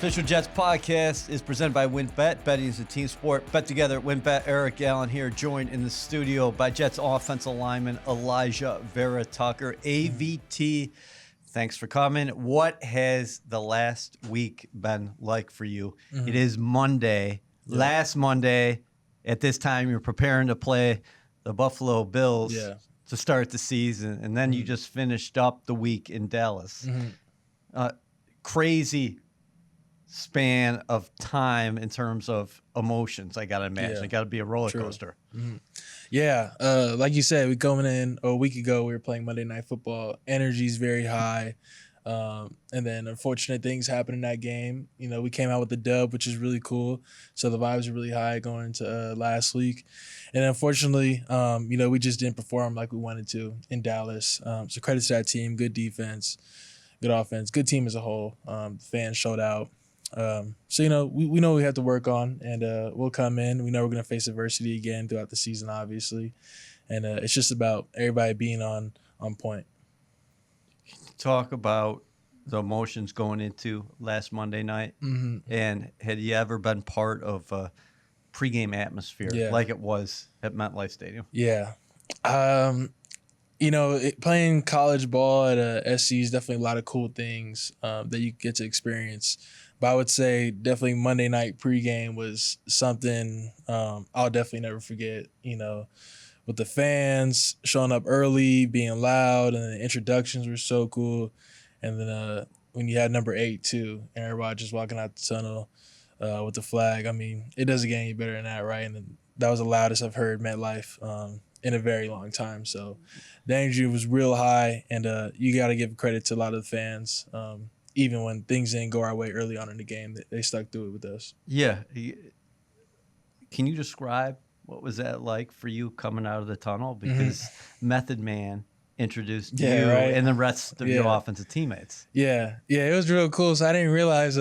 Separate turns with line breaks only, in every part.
Official Jets podcast is presented by WynnBET. Betting is a team sport. Bet together at WynnBET. Eric Allen here, joined in the studio by Jets offensive lineman Alijah Vera-Tucker. AVT, thanks for coming. What has the last week been like for you? It is Monday. Yeah. Last Monday, at this time, you're preparing to play the Buffalo Bills to start the season, and then you just finished up the week in Dallas. Crazy span of time in terms of emotions, I gotta imagine. It gotta be a roller coaster.
Yeah, like you said, we coming in a week ago, we were playing Monday Night Football. Energy's very high. And then unfortunate things happened in that game. You know, we came out with the dub, which is really cool. So the vibes are really high going into last week. And unfortunately, you know, we just didn't perform like we wanted to in Dallas. So credit to that team, good defense, good offense, good team as a whole. Fans showed out. So, you know, we know we have to work on, and we'll come in. We know we're going to face adversity again throughout the season, obviously. And it's just about everybody being on point.
Talk about the emotions going into last Monday night. And had you ever been part of a pregame atmosphere like it was at MetLife Stadium?
Yeah. You know, playing college ball at SC is definitely a lot of cool things that you get to experience. But I would say definitely Monday night pregame was something I'll definitely never forget, you know, with the fans showing up early, being loud, and the introductions were so cool. And then when you had number 8, too, and everybody just walking out the tunnel with the flag, I mean, it doesn't get any better than that, right? And then that was the loudest I've heard MetLife in a very long time. So the energy was real high, and you got to give credit to a lot of the fans. Even when things didn't go our way early on in the game, they stuck through it with us.
Yeah. Can you describe what was that like for you coming out of the tunnel? Because Method Man introduced you and the rest of your offensive teammates.
Yeah, it was real cool. So I didn't realize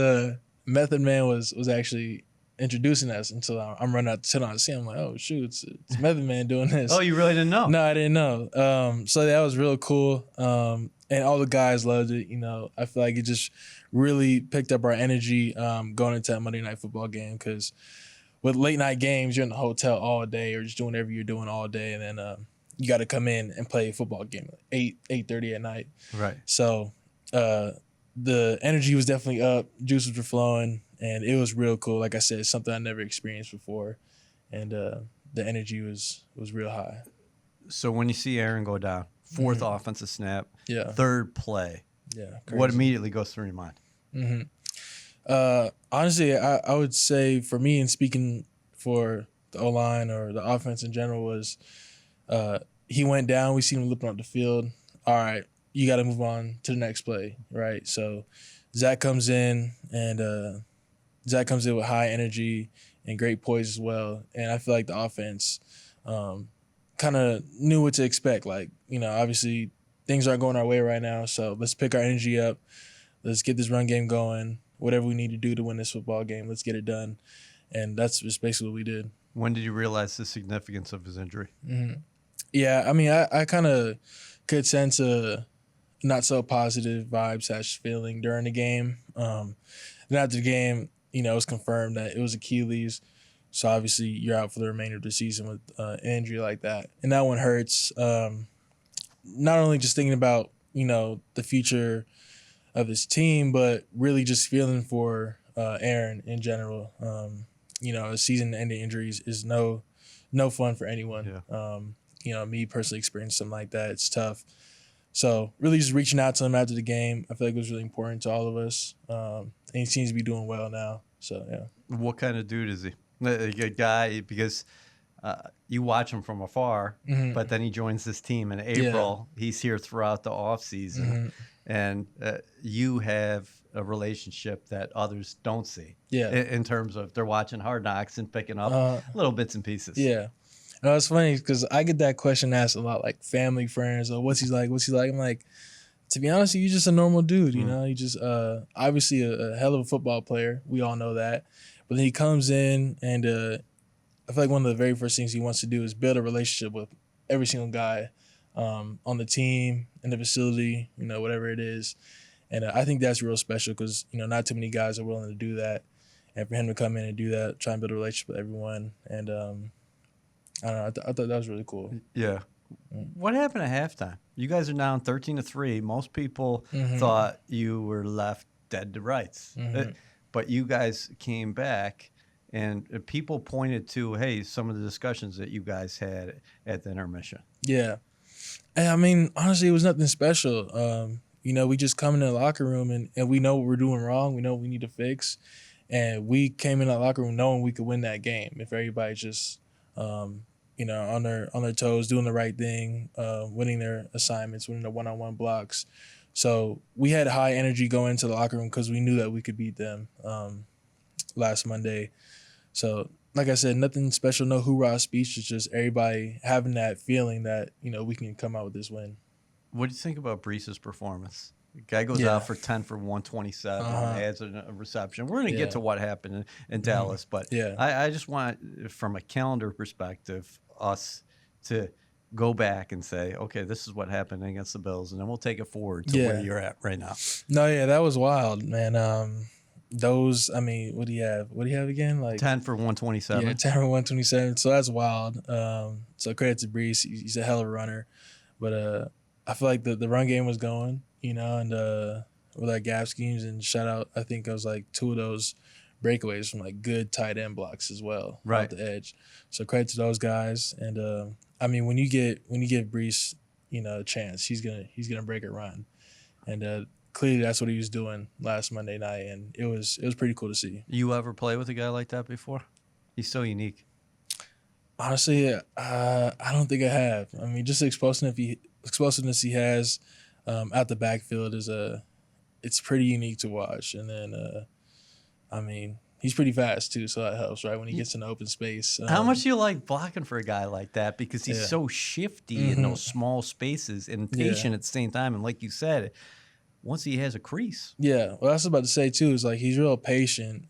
Method Man was actually introducing us until I'm running out the tunnel and see him. I'm like, oh, shoot, it's Method Man doing this.
Oh, you really didn't know?
No, I didn't know. So that was real cool. And all the guys loved it. You know, I feel like it just really picked up our energy going into that Monday Night Football game, because with late night games, you're in the hotel all day or just doing whatever you're doing all day, and then you got to come in and play a football game at 8:30 at night.
Right.
So the energy was definitely up, juices were flowing, and it was real cool. Like I said, something I never experienced before, and the energy was real high.
So when you see Aaron go down, fourth offensive snap, third play,
crazy.
What immediately goes through your mind?
Honestly, I would say for me, and speaking for the O-line or the offense in general, was he went down. We seen him limping up the field. All right, you got to move on to the next play, right? So Zach comes in, and Zach comes in with high energy and great poise as well. And I feel like the offense kind of knew what to expect. Like, you know, obviously things aren't going our way right now, so let's pick our energy up. Let's get this run game going. Whatever we need to do to win this football game, let's get it done. And that's just basically what we did.
When did you realize the significance of his injury?
Yeah, I mean, I kind of could sense a not so positive vibe / feeling during the game. Then after the game, you know, it was confirmed that it was Achilles. So obviously you're out for the remainder of the season with an injury like that. And that one hurts. Not only just thinking about, you know, the future of his team, but really just feeling for Aaron in general. You know, season-ending injuries is no fun for anyone.
Yeah.
You know, me personally experiencing something like that, it's tough. So really just reaching out to him after the game, I feel like it was really important to all of us. And he seems to be doing well now. So, yeah.
What kind of dude is he? A good guy, because you watch him from afar, but then he joins this team in April. Yeah. He's here throughout the offseason, and you have a relationship that others don't see.
Yeah.
In terms of they're watching Hard Knocks and picking up little bits and pieces.
Yeah. No, it's funny because I get that question asked a lot, like family, friends, or what's he like? What's he like? I'm like, to be honest, you're just a normal dude, you know? You just obviously a hell of a football player. We all know that. But then he comes in, and I feel like one of the very first things he wants to do is build a relationship with every single guy on the team, in the facility, you know, whatever it is. And I think that's real special because, not too many guys are willing to do that. And for him to come in and do that, try and build a relationship with everyone. And I don't know, I thought that was really cool.
Yeah. What happened at halftime? You guys are down 13-3. Most people
Mm-hmm.
thought you were left dead to rights.
Mm-hmm.
But you guys came back, and people pointed to, hey, some of the discussions that you guys had at the intermission.
Yeah. And I mean, honestly, it was nothing special. We just come in the locker room and we know what we're doing wrong. We know what we need to fix. And we came in that locker room knowing we could win that game if everybody just, on their toes, doing the right thing, winning their assignments, winning the one-on-one blocks. So we had high energy going into the locker room because we knew that we could beat them last Monday. So, like I said, nothing special, no hoorah speech. It's just everybody having that feeling that, we can come out with this win.
What do you think about Brees's performance? The guy goes out for 10 for 127, adds a reception. We're going to get to what happened in Dallas, but I just want, from a calendar perspective, us to go back and say, okay, this is what happened against the Bills, and then we'll take it forward to where you're at right now.
No, yeah, that was wild, man. What do you have? What do you have again? Like
10 for 127.
Yeah, 10 for 127. So that's wild. So credit to Brees. He's a hell of a runner. But I feel like the run game was going, and with like gap schemes, and shout out, I think it was like 2 of those breakaways from like good tight end blocks as well,
right
off the edge. So credit to those guys. And when you give Brees, a chance, he's gonna break a run. And clearly that's what he was doing last Monday night, and it was pretty cool to see.
You ever play with a guy like that before? He's so unique.
Honestly, I don't think I have. I mean, just the explosiveness he has out the backfield it's pretty unique to watch. And then, he's pretty fast too, so that helps, right? When he gets in the open space.
How much do you like blocking for a guy like that? Because he's so shifty in those small spaces and patient at the same time. And like you said, once he has a crease.
Yeah, well, I was about to say too, is like he's real patient,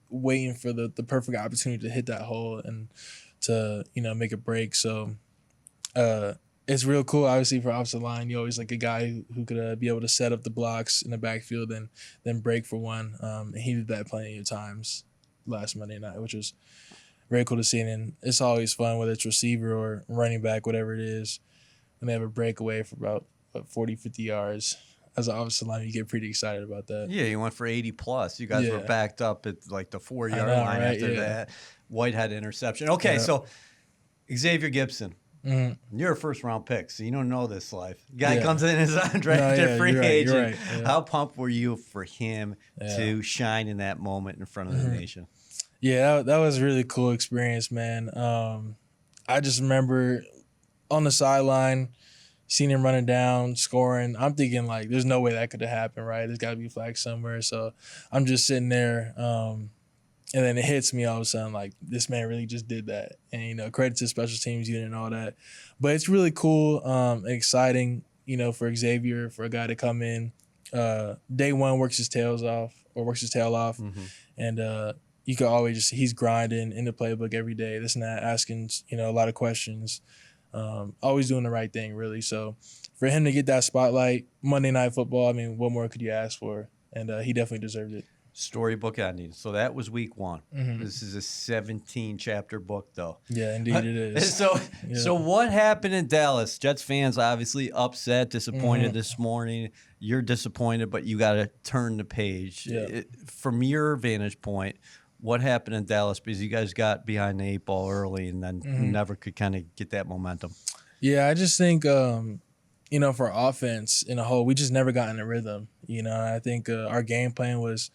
waiting for the perfect opportunity to hit that hole and to make a break. So it's real cool. Obviously, for offensive line, you always like a guy who could be able to set up the blocks in the backfield and then break for one. And he did that plenty of times last Monday night, which was very cool to see. And it's always fun, whether it's receiver or running back, whatever it is, when they have a breakaway for about 40, 50 yards. As an offensive line, you get pretty excited about that.
Yeah, you went for 80 plus. You guys were backed up at like the 4-yard line after that. Whitehead interception. Okay, so Xavier Gipson. Mm-hmm. You're a first-round pick, so you don't know this life. Guy comes in as undrafted free agent. Right. Yeah. How pumped were you for him to shine in that moment in front of the nation?
Yeah, that was a really cool experience, man. I just remember on the sideline, seeing him running down, scoring. I'm thinking, like, there's no way that could have happened, right? There's got to be flags somewhere. So I'm just sitting there, and then it hits me all of a sudden, like, this man really just did that. And, credit to special teams unit and all that. But it's really cool and exciting, for Xavier, for a guy to come in. Day one works his tail off. Mm-hmm. And you can always he's grinding in the playbook every day, this and that, asking, a lot of questions. Always doing the right thing, really. So for him to get that spotlight, Monday Night Football, what more could you ask for? And he definitely deserved it.
Storybook ending. So that was week 1. Mm-hmm. This is a 17-chapter book, though.
Yeah, indeed it is.
So what happened in Dallas? Jets fans obviously upset, disappointed this morning. You're disappointed, but you got to turn the page. Yeah. From your vantage point, what happened in Dallas? Because you guys got behind the 8 ball early and then never could kind of get that momentum.
Yeah, I just think, for offense in a whole, we just never got in a rhythm. I think our game plan was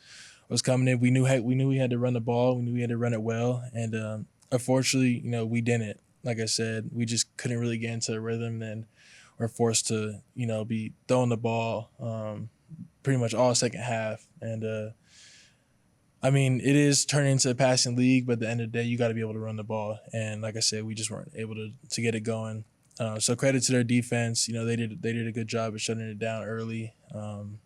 coming in. We knew we had to run the ball. We knew we had to run it well. And unfortunately, we didn't. Like I said, we just couldn't really get into a rhythm. And we're forced to, be throwing the ball pretty much all second half. And it is turning into a passing league, but at the end of the day, you got to be able to run the ball. And like I said, we just weren't able to get it going. So credit to their defense. They did a good job of shutting it down early. And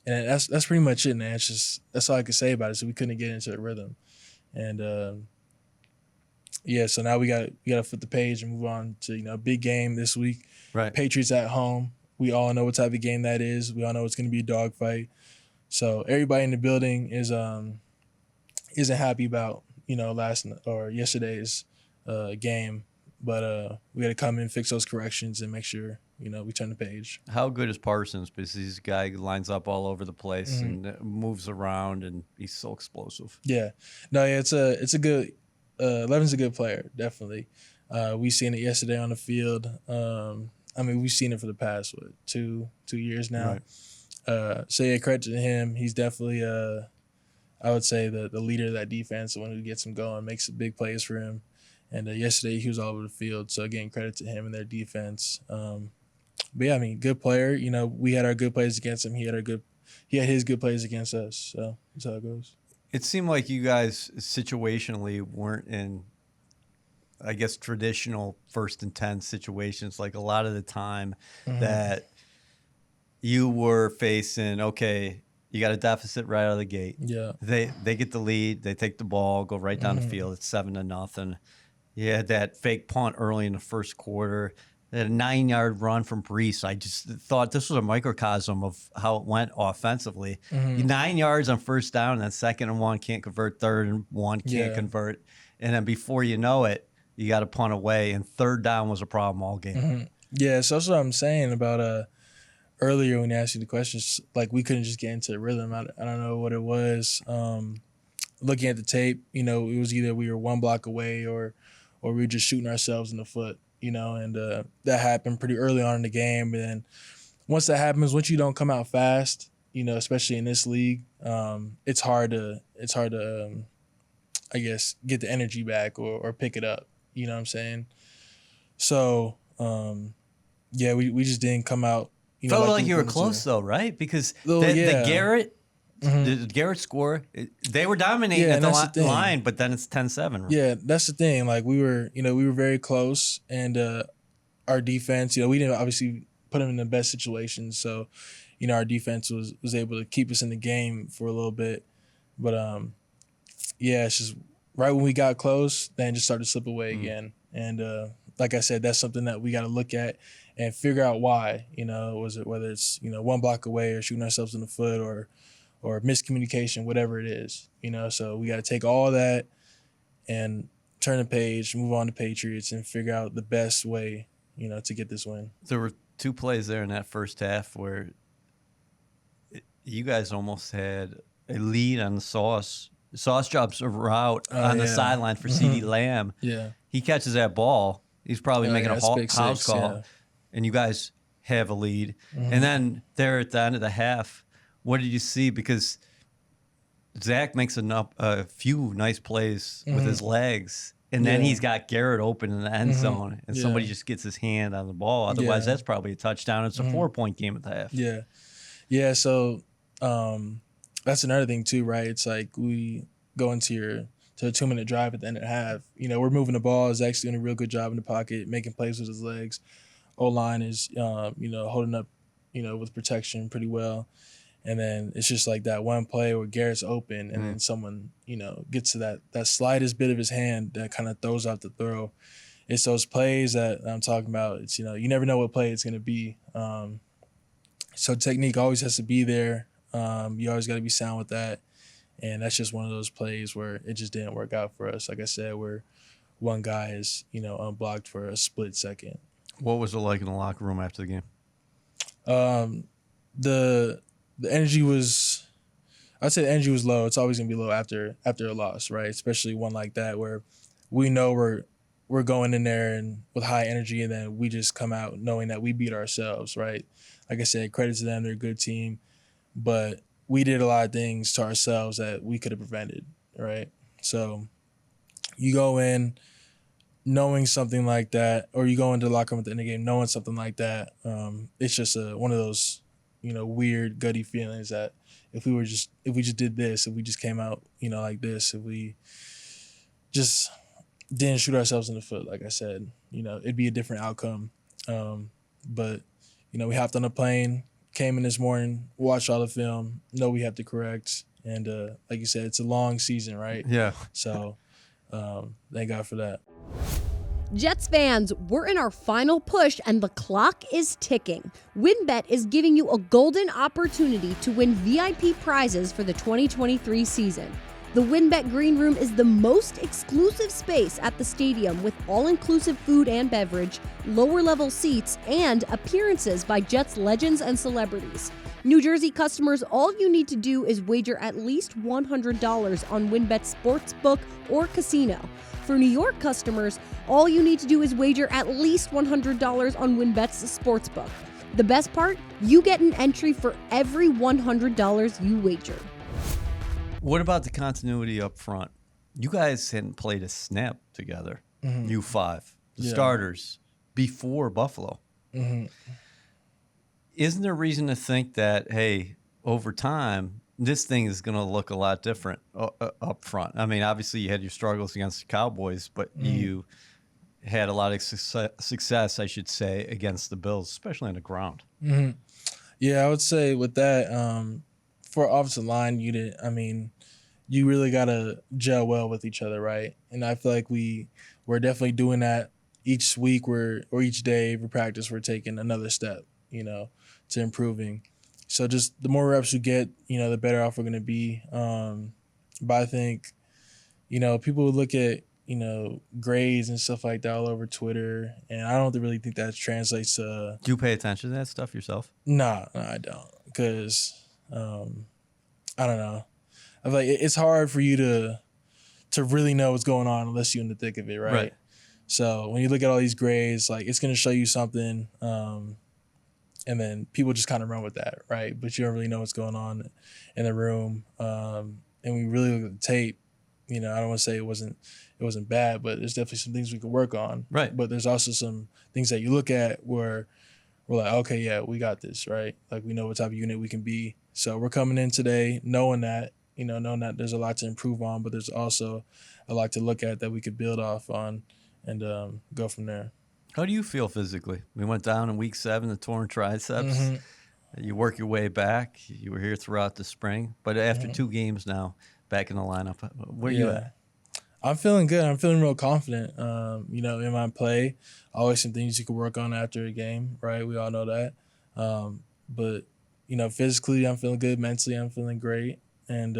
that's pretty much it, man. That's all I can say about it. So we couldn't get into a rhythm. And so now we got to flip the page and move on to a big game this week.
Right.
Patriots at home. We all know what type of game that is. We all know it's going to be a dogfight. So everybody in the building isn't happy about yesterday's game, but we got to come in, fix those corrections, and make sure we turn the page.
How good is Parsons? Because this guy lines up all over the place and moves around, and he's so explosive.
Yeah, no, yeah, it's a good. Levin's a good player, definitely. We seen it yesterday on the field. We've seen it for the past 2 years now.
Right.
So yeah, credit to him. He's definitely I would say the leader of that defense, the one who gets him going, makes big plays for him. And yesterday he was all over the field. So again, credit to him and their defense. But yeah, good player. We had our good plays against him. He had his good plays against us. So that's how it goes.
It seemed like you guys situationally weren't in, I guess, traditional 1st and 10 situations. Like a lot of the time that you were facing, okay, you got a deficit right out of the gate.
Yeah.
They get the lead, they take the ball, go right down the field. It's 7-0. You had that fake punt early in the first quarter. They had a 9-yard run from Brees. I just thought this was a microcosm of how it went offensively. 9 yards on 1st down, and then 2nd and 1 can't convert, 3rd and 1 can't convert. And then before you know it, you got to punt away, and 3rd down was a problem all game.
Yeah, so that's what I'm saying about earlier when you asked you the questions. Like, we couldn't just get into the rhythm. I don't know what it was. Looking at the tape, it was either we were one block away or we were just shooting ourselves in the foot, and that happened pretty early on in the game. And then once that happens, once you don't come out fast, especially in this league, it's hard to I guess, get the energy back or pick it up. You know what I'm saying? So, yeah, we just didn't come out.
Felt like you were close, though, right? Because the Garrett, the Garrett score, they were dominating at the line, but then it's 10-7. Right?
Yeah, that's the thing. Like, we were very close, and our defense, we didn't obviously put them in the best situations. So, our defense was able to keep us in the game for a little bit. But, yeah, it's just right when we got close, then just started to slip away again. And like I said, that's something that we got to look at and figure out why. Whether it's one block away or shooting ourselves in the foot or miscommunication, whatever it is. So we got to take all that and turn the page, move on to Patriots, and figure out the best way to get this win.
There were 2 plays there in that first half where you guys almost had a lead on the Sauce. Sauce drops a route on the sideline for CeeDee Lamb.
Yeah.
He catches that ball. He's probably making a house call, and you guys have a lead. And then at the end of the half, what did you see? Because Zach makes a few nice plays with his legs, and then he's got Garrett open in the end zone, and somebody just gets his hand on the ball. Otherwise, that's probably a touchdown. It's a 4-point game at the half.
Yeah. Yeah, so that's another thing too, right? It's like we go into a 2-minute drive at the end of the half. We're moving the ball. Zach's doing a real good job in the pocket, making plays with his legs. O-line is, holding up, with protection pretty well. And then it's just like that one play where Garrett's open and then someone, gets to that slightest bit of his hand that kind of throws out the throw. It's those plays that I'm talking about. It's, you never know what play it's going to be. So technique always has to be there. You always got to be sound with that. And that's just one of those plays where it just didn't work out for us. Like I said, where one guy is, unblocked for a split second.
What was it like in the locker room after the game?
The energy was, I'd say the energy was low. It's always gonna be low after a loss, right? Especially one like that where we know we're going in there and with high energy, and then we just come out knowing that we beat ourselves, right? Like I said, credit to them, they're a good team, but we did a lot of things to ourselves that we could have prevented, right? So you go in knowing something like that, or you go into the locker room at the end of the game knowing something like that. It's just one of those, weird gutty feelings that if we just did this, if we just came out, like this, if we just didn't shoot ourselves in the foot, like I said, it'd be a different outcome. But we hopped on a plane, came in this morning, watched all the film, know we have to correct, and like you said, it's a long season, right?
Yeah.
So thank God for that.
Jets fans, we're in our final push and the clock is ticking. WynnBET is giving you a golden opportunity to win VIP prizes for the 2023 season. The WynnBET Green Room is the most exclusive space at the stadium with all-inclusive food and beverage, lower-level seats, and appearances by Jets legends and celebrities. New Jersey customers, all you need to do is wager at least $100 on WynnBET Sportsbook or Casino. For New York customers, all you need to do is wager at least $100 on WynnBET's Sportsbook. The best part? You get an entry for every $100 you wager.
What about the continuity up front? You guys hadn't played a snap together, you five, the starters, before Buffalo. Isn't there reason to think that, hey, over time, this thing is going to look a lot different up front? I mean, obviously you had your struggles against the Cowboys, but you had a lot of success, I should say, against the Bills, especially on the ground.
Yeah, I would say with that, for offensive line unit, I mean, you really got to gel well with each other, right? And I feel like we're definitely doing that each week or each day every practice. We're taking another step, to improving. So just the more reps you get, the better off we're going to be. But I think, people would look at, grades and stuff like that all over Twitter, and I don't really think that translates to.
Do you pay attention to that stuff yourself?
No, I don't, because I don't know. I feel like it's hard for you to really know what's going on unless you're in the thick of it, right? So when you look at all these grades, like it's going to show you something, and then people just kind of run with that, right? But you don't really know what's going on in the room. And we really look at the tape. I don't want to say it wasn't bad, but there's definitely some things we could work on.
Right.
But there's also some things that you look at where we're like, okay, yeah, we got this, right? Like we know what type of unit we can be. So we're coming in today knowing that, knowing that there's a lot to improve on, but there's also a lot to look at that we could build off on and go from there.
How do you feel physically? We went down in week 7, the torn triceps. You work your way back. You were here throughout the spring, but after 2 games now, back in the lineup, where are you at?
I'm feeling good. I'm feeling real confident, in my play. Always some things you can work on after a game, right? We all know that. But, physically, I'm feeling good. Mentally, I'm feeling great. And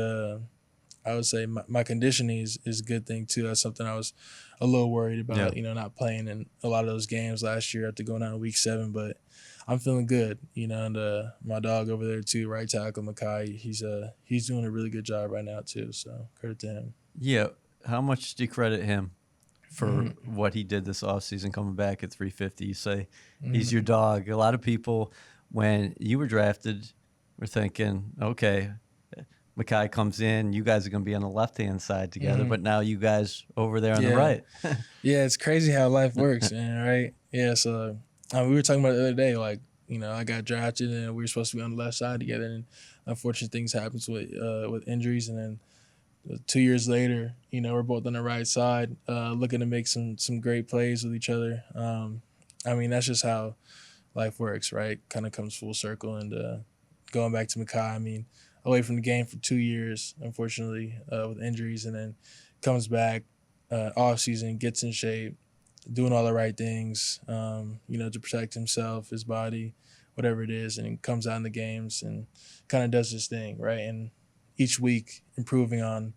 I would say my conditioning is a good thing, too. That's something I was a little worried about, not playing in a lot of those games last year after going out in week 7. But I'm feeling good, and my dog over there, too, right tackle, Makai, he's doing a really good job right now, too. So credit to him.
Yeah. How much do you credit him for what he did this offseason coming back at 350? You say he's your dog. A lot of people, when you were drafted, were thinking, okay, Makai comes in, you guys are going to be on the left-hand side together, but now you guys over there on the right.
Yeah, it's crazy how life works, man, right? Yeah, so we were talking about it the other day, like, I got drafted and we were supposed to be on the left side together, and unfortunate things happens with injuries, and then 2 years later, we're both on the right side, looking to make some great plays with each other. I mean, that's just how life works, right? Kind of comes full circle. And going back to Makai, I mean, away from the game for 2 years, unfortunately, with injuries, and then comes back off season, gets in shape, doing all the right things, to protect himself, his body, whatever it is, and comes out in the games and kind of does his thing, right? And each week improving on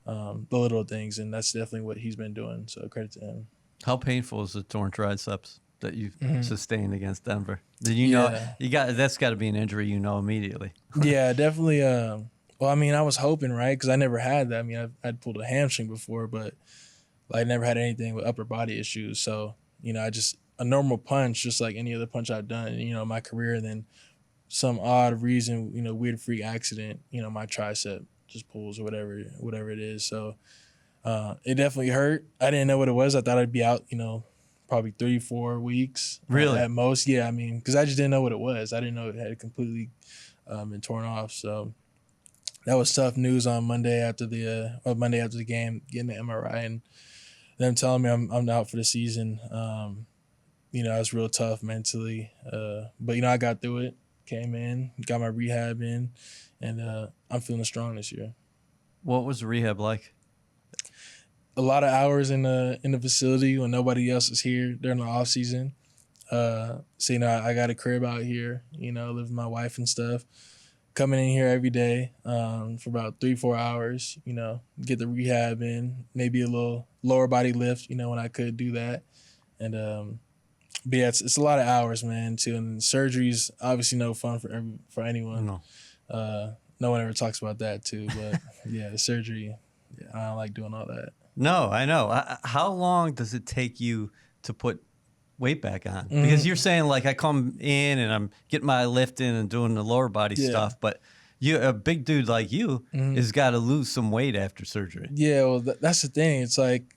the little things, and that's definitely what he's been doing. So credit to him.
How painful is the torn triceps that you sustained against Denver? Did you know that's got to be an injury immediately?
Yeah, definitely. Well, I mean, I was hoping, right, because I never had that. I mean, I'd pulled a hamstring before, but I never had anything with upper body issues. So I just a normal punch, just like any other punch I've done, in my career, and then some odd reason, weird freak accident, my tricep just pulls or whatever it is. So it definitely hurt. I didn't know what it was. I thought I'd be out, probably 3-4 weeks.
Really?
At most. Yeah, I mean, because I just didn't know what it was. I didn't know it had completely been torn off. So that was tough news on Monday after the game, getting the MRI and them telling me I'm out for the season. It was real tough mentally. But I got through it. Came in, got my rehab in, and I'm feeling strong this year.
What was the rehab like?
a lot of hours in the facility when nobody else is here during the off season. So I got a crib out here. Live with my wife and stuff. Coming in here every day for about 3-4 hours. Get the rehab in, maybe a little lower body lift. When I could do that, and but yeah, it's a lot of hours, man. Too, and surgery's obviously no fun for anyone.
No.
No one ever talks about that too, but yeah, the surgery. Yeah, I don't like doing all that.
No, I know. How long does it take you to put weight back on? Because you're saying like I come in and I'm getting my lift in and doing the lower body stuff, but a big dude like you has got to lose some weight after surgery.
Yeah, well, that's the thing. It's like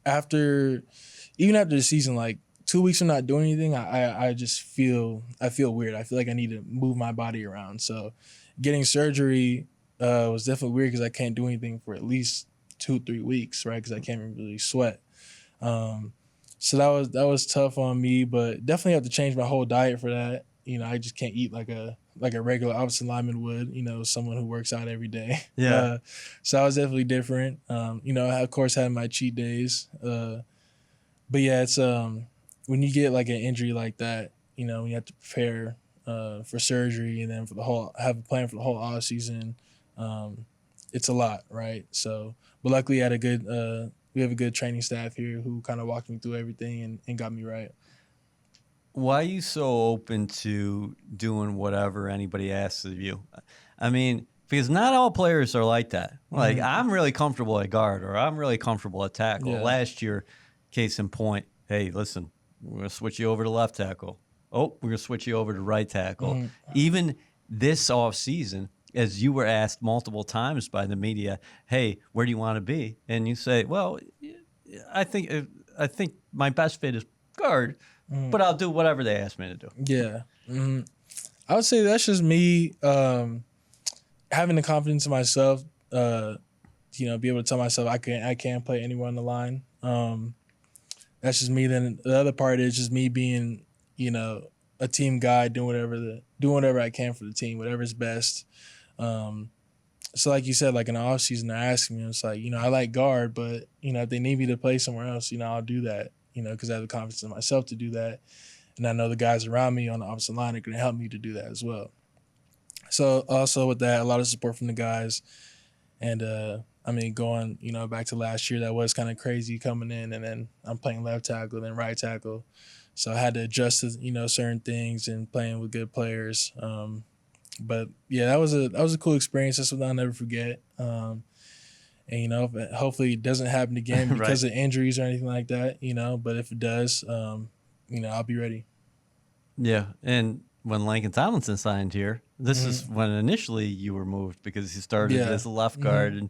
even after the season, like 2 weeks of not doing anything, I just feel weird. I feel like I need to move my body around. So getting surgery was definitely weird because I can't do anything for at least 2-3 weeks, right? Because I can't really sweat. So that was tough on me, but definitely have to change my whole diet for that. I just can't eat like a regular offensive lineman would. Someone who works out every day.
Yeah.
So I was definitely different. I of course had my cheat days. But yeah, it's when you get like an injury like that, when you have to prepare for surgery and then have a plan for the whole off season, it's a lot, right? So, but luckily we have a good training staff here who kind of walked me through everything and got me right.
Why are you so open to doing whatever anybody asks of you? I mean, because not all players are like that. Like, I'm really comfortable at guard or I'm really comfortable at tackle.
Yeah.
Last year, case in point, hey, listen, we're going to switch you over to left tackle. Oh, we're going to switch you over to right tackle. Even this offseason, as you were asked multiple times by the media, hey, where do you want to be? And you say, well, I think my best fit is guard, but I'll do whatever they ask me to do.
Yeah. I would say that's just me having the confidence in myself, be able to tell myself I can play anywhere on the line. That's just me. Then the other part is just me being, a team guy, doing whatever I can for the team, whatever's best. So like you said, like in the off season, they're asking me, it's like, I like guard, but if they need me to play somewhere else, I'll do that, because I have the confidence in myself to do that. And I know the guys around me on the opposite line are going to help me to do that as well. So also with that, a lot of support from the guys. And, going, back to last year, that was kind of crazy coming in, and then I'm playing left tackle, then right tackle. So I had to adjust to, certain things and playing with good players. But yeah, that was a cool experience. That's what I'll never forget. And hopefully it doesn't happen again because of injuries or anything like that. But if it does, I'll be ready.
Yeah, and when Lincoln Tomlinson signed here, this is when initially you were moved because you started as a left guard, and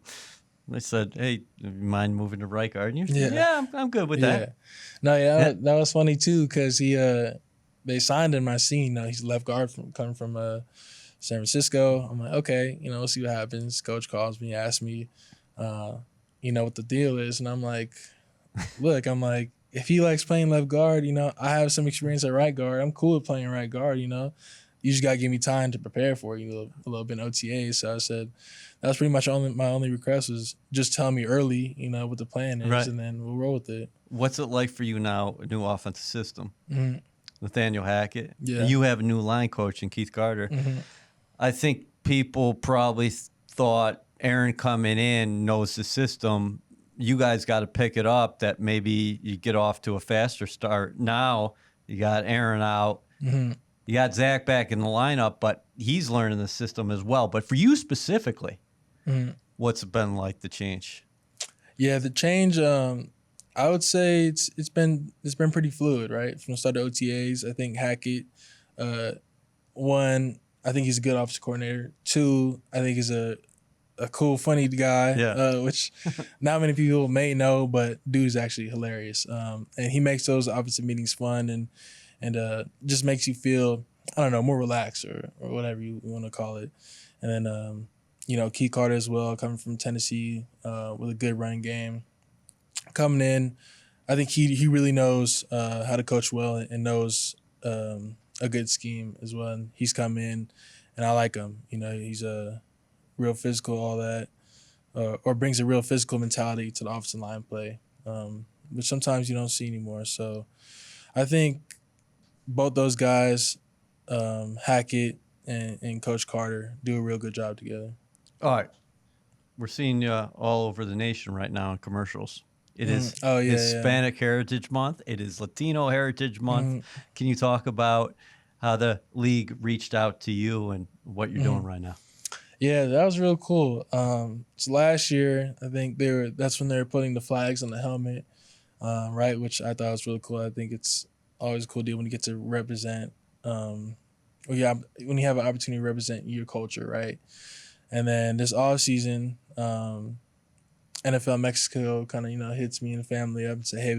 they said, "Hey, do you mind moving to right guard?" And you said, "Yeah, I'm good with that."
No, that was funny too because they signed in my scene. He's left guard coming from San Francisco. I'm like, okay, we'll see what happens. Coach calls me, asks me, what the deal is, and I'm like, look, if he likes playing left guard, I have some experience at right guard. I'm cool with playing right guard, You just gotta give me time to prepare for it, a little bit in OTAs. So I said that was pretty much my only request was just tell me early, what the plan is, and then we'll roll with it.
What's it like for you now, a new offensive system? Nathaniel Hackett.
Yeah.
You have a new line coach in Keith Carter. I think people probably thought Aaron coming in knows the system. You guys got to pick it up that maybe you get off to a faster start. Now you got Aaron out. You got Zach back in the lineup, but he's learning the system as well. But for you specifically, what's it been like, the change?
Yeah, the change, I would say it's been pretty fluid, right? From the start of OTAs, I think Hackett, one, I think he's a good offensive coordinator. Two, I think he's a cool, funny guy, which not many people may know, but dude's actually hilarious. And he makes those offensive meetings fun and just makes you feel, I don't know, more relaxed or whatever you want to call it. And then, Keith Carter as well, coming from Tennessee with a good running game. Coming in, I think he really knows how to coach well and knows a good scheme as well. And he's come in, and I like him. He's real physical, all that. or brings a real physical mentality to the offensive line play, which sometimes you don't see anymore. So I think both those guys, Hackett and Coach Carter, do a real good job together.
All right. We're seeing you all over the nation right now in commercials. It is
Oh, yeah,
Hispanic Heritage Month. It is Latino Heritage Month. Can you talk about how the league reached out to you and what you're doing right now?
Yeah, that was real cool. So last year, I think that's when they were putting the flags on the helmet, right? Which I thought was really cool. I think it's always a cool deal when you get to represent, when you have an opportunity to represent your culture, right? And then this off season, NFL Mexico kind of hits me and the family up and say, hey,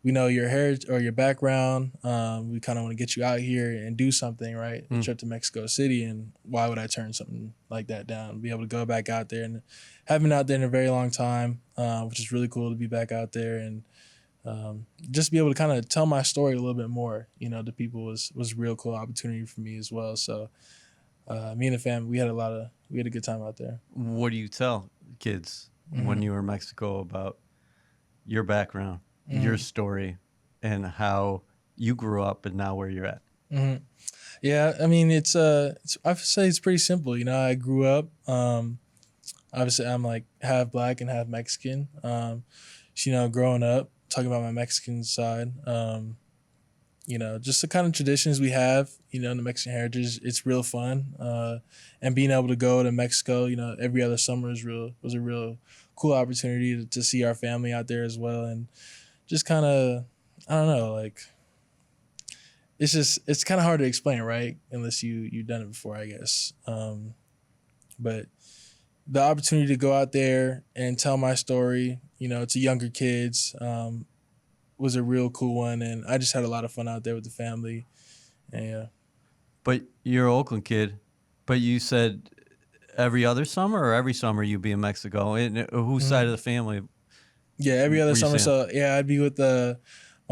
we know your heritage or your background. We kind of want to get you out here and do something, right? A trip to Mexico City, and why would I turn something like that down? Be able to go back out there, and haven't been out there in a very long time, which is really cool to be back out there and just be able to kind of tell my story a little bit more, to people was a real cool opportunity for me as well. So me and the family, we had a good time out there.
What do you tell kids when you were in Mexico about your background, your story, and how you grew up and now where you're at?
Yeah, I mean, it's I would say it's pretty simple. I grew up, obviously I'm like half black and half Mexican. Growing up, talking about my Mexican side, just the kind of traditions we have, in the Mexican heritage, it's real fun. And being able to go to Mexico, every other summer was a real cool opportunity to see our family out there as well. And just kind of, I don't know, like, it's kind of hard to explain, right? Unless you've done it before, I guess. But the opportunity to go out there and tell my story, to younger kids, was a real cool one. And I just had a lot of fun out there with the family. And yeah.
But you're an Oakland kid, but you said every other summer or every summer you'd be in Mexico. And whose side of the family?
Yeah, every other summer.
saying?
So yeah, I'd be with my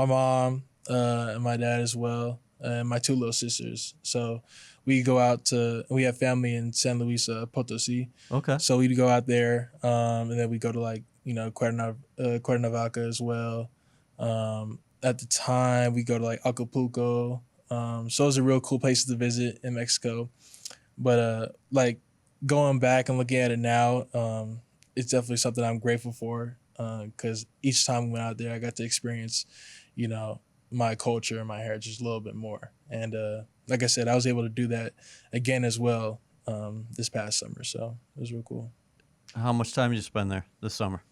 mom and my dad as well, and my two little sisters. So we have family in San Luis Potosi.
Okay.
So we'd go out there, and then we go to Cuernavaca as well. At the time, we go to Acapulco. So those are real cool places to visit in Mexico. But going back and looking at it now, it's definitely something I'm grateful for. Because each time we went out there, I got to experience, my culture and my heritage a little bit more. And like I said, I was able to do that again as well this past summer. So it was real cool.
How much time did you spend there this summer?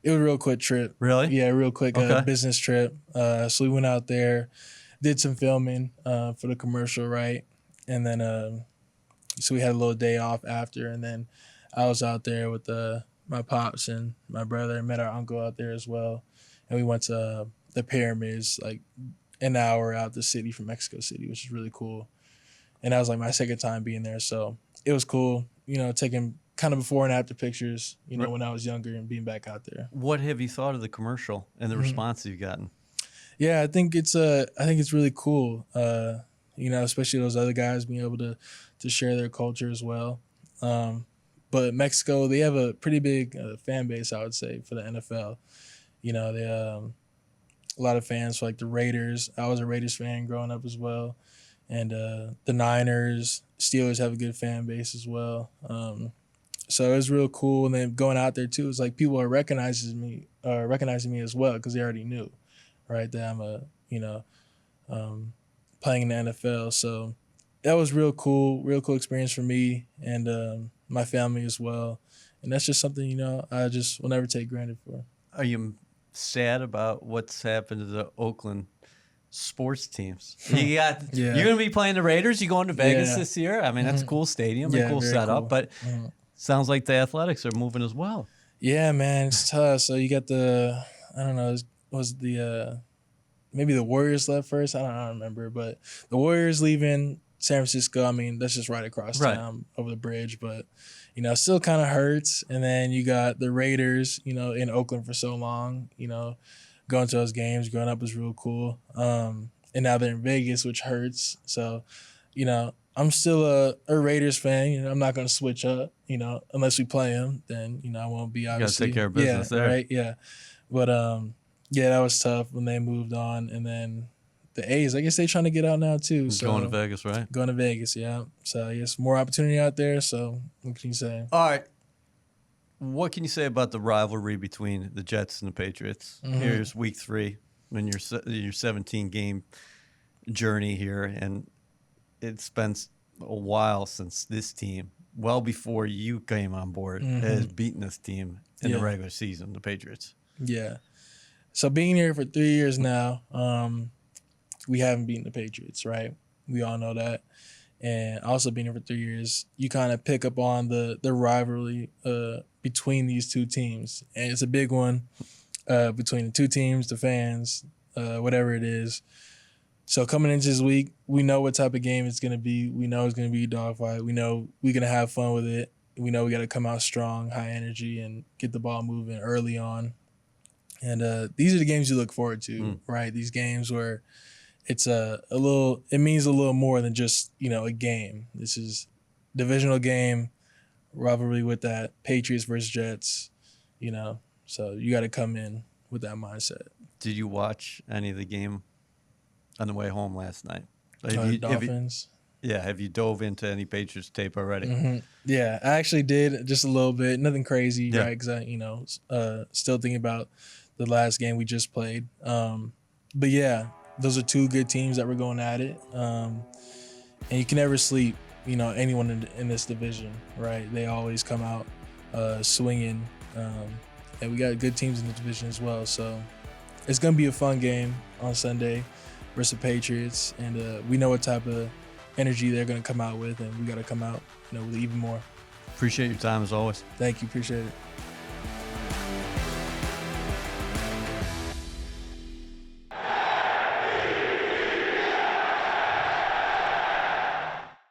It was a real quick trip.
Really?
Yeah, real quick
Okay.
business trip. So we went out there, did some filming for the commercial, right? And then so we had a little day off after. And then I was out there with my pops and my brother, and met our uncle out there as well. And we went to the pyramids, like an hour out the city from Mexico City, which is really cool. And that was my second time being there. So it was cool, taking kind of before and after pictures, when I was younger and being back out there.
What have you thought of the commercial and the response you've gotten?
Yeah, I think it's really cool. Especially those other guys being able to share their culture as well. But Mexico, they have a pretty big fan base, I would say, for the NFL. They a lot of fans for the Raiders. I was a Raiders fan growing up as well. And the Niners, Steelers have a good fan base as well. So it was real cool. And then going out there too, it's people are recognizing me as well, because they already knew, right, that I'm playing in the NFL. So that was real cool experience for me and my family as well. And that's just something, I just will never take granted for.
Are you sad about what's happened to the Oakland sports teams? You're going to be playing the Raiders. You going to Vegas this year? I mean, that's a cool stadium, a cool setup,
cool.
But sounds like the Athletics are moving as well.
Yeah, man, it's tough. So you got maybe the Warriors left first. I don't remember, but the Warriors leaving San Francisco. I mean, that's just right across town over the bridge, but it still kind of hurts. And then you got the Raiders, in Oakland for so long, going to those games growing up was real cool. And now they're in Vegas, which hurts. So, I'm still a Raiders fan. You know, I'm not gonna switch up. You know, unless we play them, then I won't be. Obviously,
take care of business there.
Right? Yeah, but yeah, that was tough when they moved on, and then the A's. I guess they're trying to get out now too. So
Going to Vegas, right?
Going to Vegas, yeah. So I guess more opportunity out there. So what can you say?
All right. What can you say about the rivalry between the Jets and the Patriots? Here's week 3 in your 17-game journey here, and it's been a while since this team, well before you came on board, has beaten this team in the regular season, the Patriots.
Yeah. So being here for 3 years now, we haven't beaten the Patriots, right? We all know that. And also being here for 3 years, you kind of pick up on the rivalry between these two teams. And it's a big one between the two teams, the fans, whatever it is. So coming into this week, we know what type of game it's going to be. We know it's going to be a dogfight. We know we're going to have fun with it. We know we got to come out strong, high energy, and get the ball moving early on. And these are the games you look forward to, right? These games where it's it means a little more than just, a game. This is divisional game, rivalry with that, Patriots versus Jets, so you got to come in with that mindset.
Did you watch any of the game on the way home last night?
Dolphins?
Have you dove into any Patriots tape already?
Yeah, I actually did just a little bit. Nothing crazy, right? Because I, still thinking about the last game we just played. But yeah, those are two good teams that were going at it. And you can never sleep, anyone in this division, right? They always come out swinging. And we got good teams in the division as well. So it's going to be a fun game on Sunday versus the Patriots. And we know what type of energy they're going to come out with. And we got to come out, with even more.
Appreciate your time as always.
Thank you. Appreciate it.